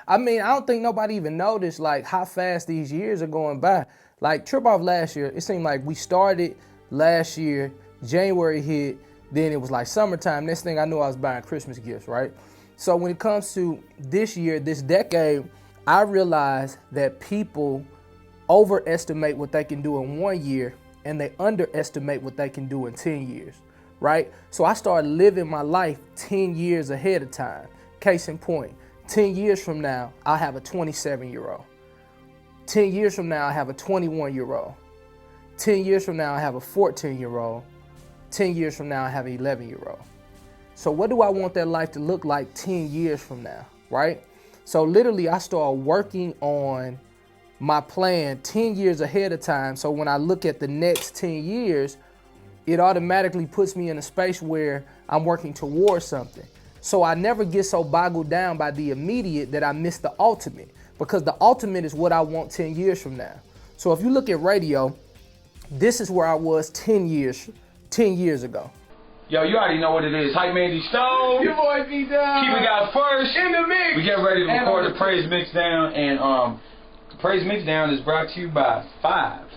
I mean, I don't think nobody even noticed like how fast these years are going by. Like trip off last year, it seemed like we started last year, January hit, then it was like summertime. Next thing I knew, I was buying Christmas gifts, right? So when it comes to this year, this decade, I realized that people overestimate what they can do in 1 year and they underestimate what they can do in 10 years, right? So I started living my life 10 years ahead of time. Case in point, 10 years from now, I'll have a 27-year-old. 10 years from now, I have a 21-year-old. 10 years from now, I have a 14-year-old. 10 years from now, I have an 11-year-old. So what do I want that life to look like 10 years from now, right? So literally, I start working on my plan 10 years ahead of time. So when I look at the next 10 years, it automatically puts me in a space where I'm working towards something. So I never get so boggled down by the immediate that I miss the ultimate, because the ultimate is what I want 10 years from now. So if you look at radio, this is where I was 10 years ago. Yo, you already know what it is. Hype Man D Stone. Your boy D Down. Keep it out first. In the mix. We get ready to record the Praise Mix Down, and the Praise Mix Down is brought to you by 5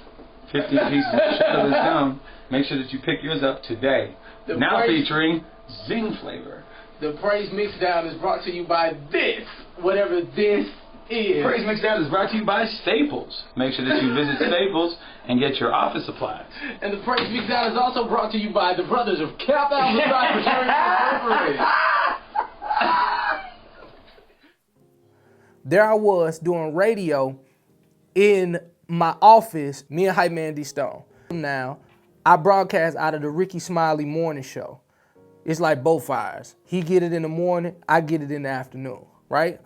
50 pieces of chocolate gum. Make sure that you pick yours up today. Now featuring Zing flavor. The Praise Mix Down is brought to you by this, whatever this is. Praise Mix Down is brought to you by Staples. Make sure that you visit Staples and get your office supplies. And the Praise Mix Down is also brought to you by the brothers of Cap Alpha Incorporated. There I was doing radio in my office, me and Hype Man D Stone. Now, I broadcast out of the Ricky Smiley morning show. It's like both fires. He get it in the morning, I get it in the afternoon, right?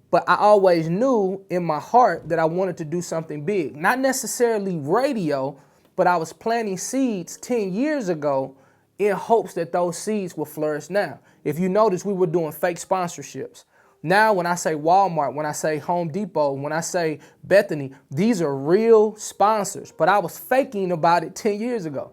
But I always knew in my heart that I wanted to do something big. Not necessarily radio, but I was planting seeds 10 years ago in hopes that those seeds will flourish now. If you notice, we were doing fake sponsorships. Now, when I say Walmart, when I say Home Depot, when I say Bethany, these are real sponsors, but I was faking about it 10 years ago.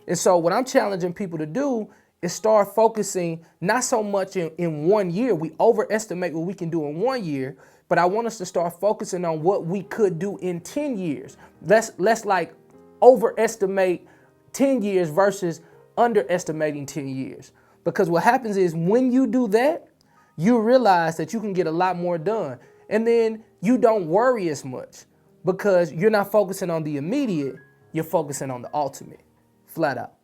And so what I'm challenging people to do is start focusing not so much in 1 year. We overestimate what we can do in 1 year, but I want us to start focusing on what we could do in 10 years. Let's like overestimate 10 years versus underestimating 10 years. Because what happens is when you do that, you realize that you can get a lot more done. And then you don't worry as much because you're not focusing on the immediate, you're focusing on the ultimate, flat out.